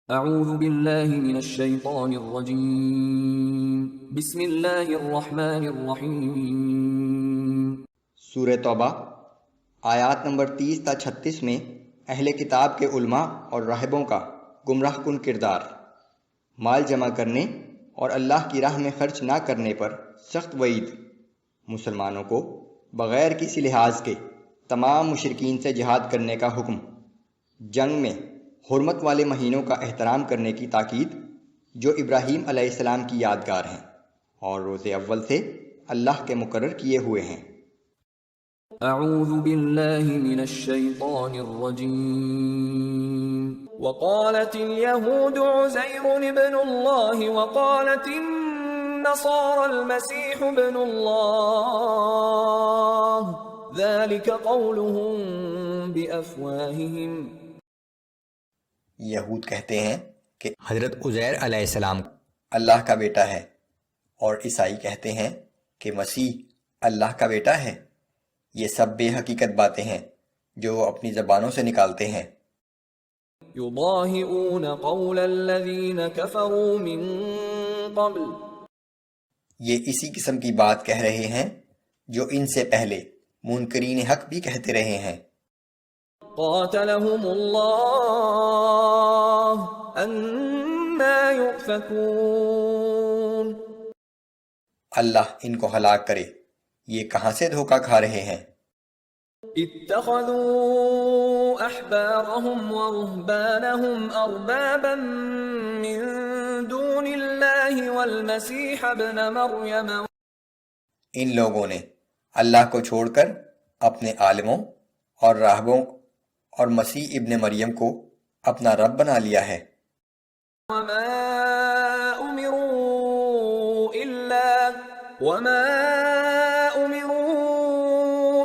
اعوذ باللہ من الشیطان الرجیم بسم اللہ الرحمن الرحیم۔ سورہ توبہ آیات نمبر 30 تا 36 میں اہل کتاب کے علماء اور راہبوں کا گمراہ کن کردار، مال جمع کرنے اور اللہ کی راہ میں خرچ نہ کرنے پر سخت وعید، مسلمانوں کو بغیر کسی لحاظ کے تمام مشرکین سے جہاد کرنے کا حکم، جنگ میں حرمت والے مہینوں کا احترام کرنے کی تاکید جو ابراہیم علیہ السلام کی یادگار ہیں اور روز اول سے اللہ کے مقرر کیے ہوئے ہیں۔ اعوذ باللہ من الشیطان الرجیم۔ وقالت اليہود عزیر ابن اللہ وقالت النصارى المسیح ابن اللہ ذلك قولهم بافواہہم۔ یہود کہتے ہیں کہ حضرت عزیر علیہ السلام اللہ کا بیٹا ہے، اور عیسائی کہتے ہیں کہ مسیح اللہ کا بیٹا ہے۔ یہ سب بے حقیقت باتیں ہیں جو وہ اپنی زبانوں سے نکالتے ہیں۔ یضاہئون قول الذین کفروا من قبل۔ یہ اسی قسم کی بات کہہ رہے ہیں جو ان سے پہلے منکرین حق بھی کہتے رہے ہیں۔ قاتلهم اللہ انا یؤفکون۔ اللہ ان کو ہلاک کرے، یہ کہاں سے دھوکہ کھا رہے ہیں۔ اتخذوا احبارهم ورهبانهم اربابا من دون اللہ والمسیح ابن مریم۔ ان لوگوں نے اللہ کو چھوڑ کر اپنے عالموں اور راہبوں اور مسیح ابن مریم کو اپنا رب بنا لیا ہے۔ وما امروا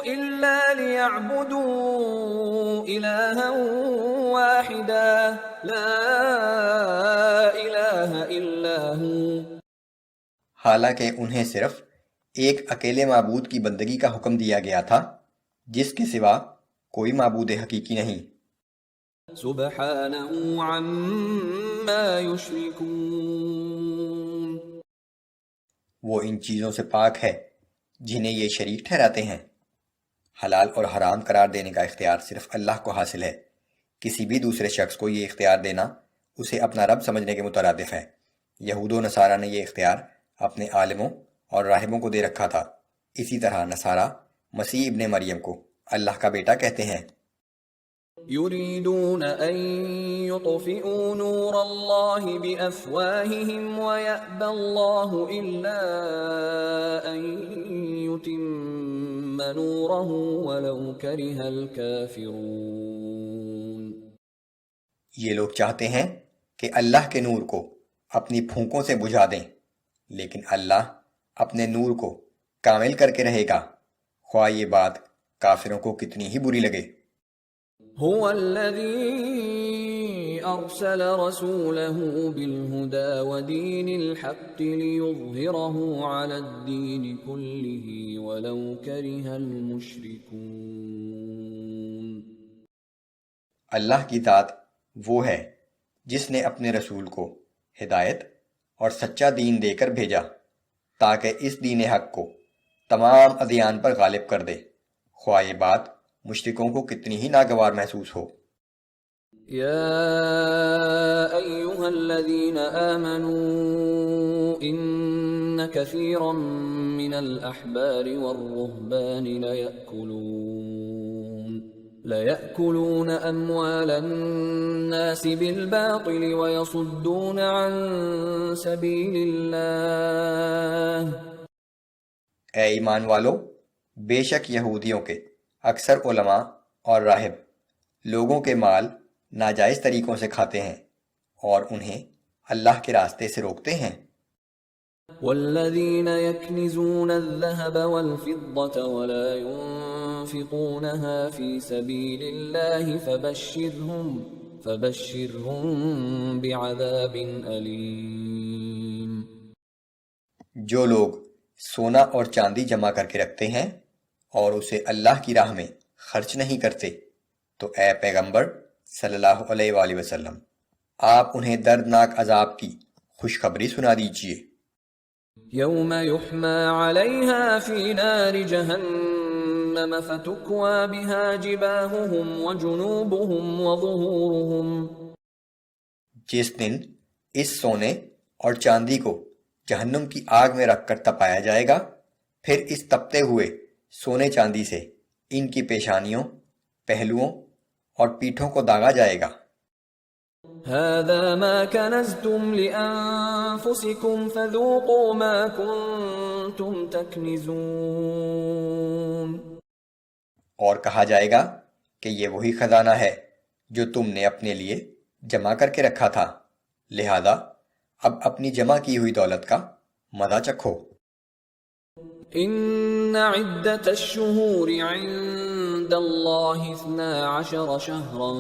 الا ليعبدوا الها واحدا لا الہ الا هو۔ حالانکہ انہیں صرف ایک اکیلے معبود کی بندگی کا حکم دیا گیا تھا جس کے سوا کوئی معبود حقیقی نہیں۔ سبحانہ عما یشرکون۔ وہ ان چیزوں سے پاک ہے جنہیں یہ شریک ٹھہراتے ہیں۔ حلال اور حرام قرار دینے کا اختیار صرف اللہ کو حاصل ہے۔ کسی بھی دوسرے شخص کو یہ اختیار دینا اسے اپنا رب سمجھنے کے مترادف ہے۔ یہود و نصارہ نے یہ اختیار اپنے عالموں اور راہبوں کو دے رکھا تھا۔ اسی طرح نصارہ مسیح ابن مریم کو اللہ کا بیٹا کہتے ہیں۔ یریدون ان یطفئوا نور اللہ بافواہہم ویأبی اللہ الا ان یتم نورہ ولو کرہ الکافرون۔ یہ لوگ چاہتے ہیں کہ اللہ کے نور کو اپنی پھونکوں سے بجھا دیں، لیکن اللہ اپنے نور کو کامل کر کے رہے گا، خواہ یہ بات کافروں کو کتنی ہی بری لگے۔ هو الذي أرسل رسوله بالهدى ودين الحق ليظهره على الدين كله ولو كره المشركون۔ اللہ کی ذات وہ ہے جس نے اپنے رسول کو ہدایت اور سچا دین دے کر بھیجا تاکہ اس دین حق کو تمام ادیان پر غالب کر دے، خواہ یہ بات مشرکوں کو کتنی ہی ناگوار محسوس ہو۔ یا ایہا الذین آمنوا ان کثیرا من الاحبار والرہبان ليأكلون أموال الناس بالباطل ويصدون عن سبيل الله۔ اے ایمان والو، بے شک یہودیوں کے اکثر علماء اور راہب لوگوں کے مال ناجائز طریقوں سے کھاتے ہیں اور انہیں اللہ کے راستے سے روکتے ہیں۔ والذین یکنزون الذهب والفضة ولا ينفقونها في سبيل الله فبشرهم بعذاب أليم۔ جو لوگ سونا اور چاندی جمع کر کے رکھتے ہیں اور اسے اللہ کی راہ میں خرچ نہیں کرتے، تو اے پیغمبر صلی اللہ علیہ وآلہ وسلم آپ انہیں دردناک عذاب کی خوشخبری سنا دیجیے۔ يوم يحمى عليها في نار جهنم فتكوى بها جباههم وجنوبهم وظهورهم، جس دن اس سونے اور چاندی کو جہنم کی آگ میں رکھ کر تپایا جائے گا، پھر اس تپتے ہوئے سونے چاندی سے ان کی پیشانیوں، پہلوؤں اور پیٹھوں کو داغا جائے گا۔ هذا ما كنزتم لأنفسكم فذوقوا ما كنتم تكنزون، اور کہا جائے گا کہ یہ وہی خزانہ ہے جو تم نے اپنے لیے جمع کر کے رکھا تھا، لہذا اب اپنی جمع کی ہوئی دولت کا مزہ چکھو۔ ان عدة الشهور عند الله 12 شهرا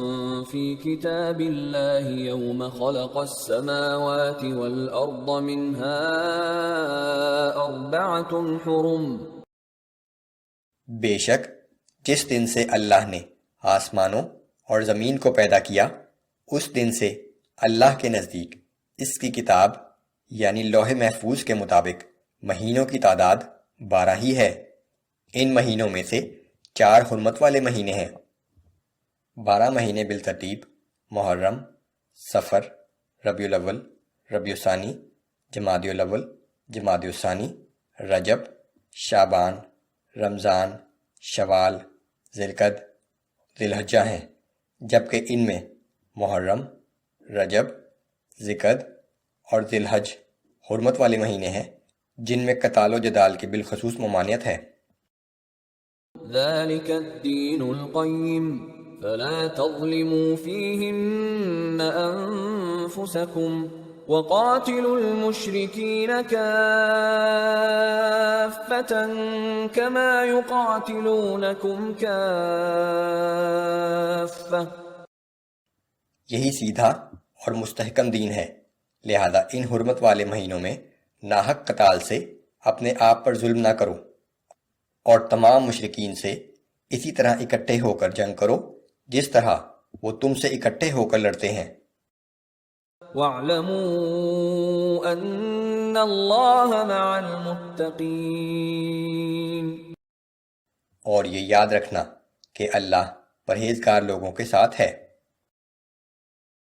في كتاب الله يوم خلق السماوات والأرض منها 4 حرم، بے شک جس دن سے اللہ نے آسمانوں اور زمین کو پیدا کیا، اس دن سے اللہ کے نزدیک اس کی کتاب یعنی لوح محفوظ کے مطابق مہینوں کی تعداد 12 ہی ہے۔ ان مہینوں میں سے 4 حرمت والے مہینے ہیں۔ 12 مہینے بالترتیب محرم، صفر، ربیع الاول، ربیع الثانی، جمادی الاول، جمادی الثانی، رجب، شعبان، رمضان، شوال، ذی القعدہ، ذی الحجہ ہیں، جبکہ ان میں محرم، رجب، ذی القعدہ اور ذی الحج حرمت والے مہینے ہیں جن میں قتال و جدال کی بالخصوص ممانعت ہے۔ ذلك الدين القيم فلا تظلموا فيهن أنفسكم وقاتلوا المشركين كافة كما يقاتلونكم كافة، یہی سیدھا اور مستحکم دین ہے، لہذا ان حرمت والے مہینوں میں ناحق قتال سے اپنے آپ پر ظلم نہ کرو، اور تمام مشرکین سے اسی طرح اکٹھے ہو کر جنگ کرو جس طرح وہ تم سے اکٹھے ہو کر لڑتے ہیں۔ وَاعْلَمُوا أَنَّ اللَّهَ مَعَ الْمُتَّقِينَ، اور یہ یاد رکھنا کہ اللہ پرہیزگار لوگوں کے ساتھ ہے۔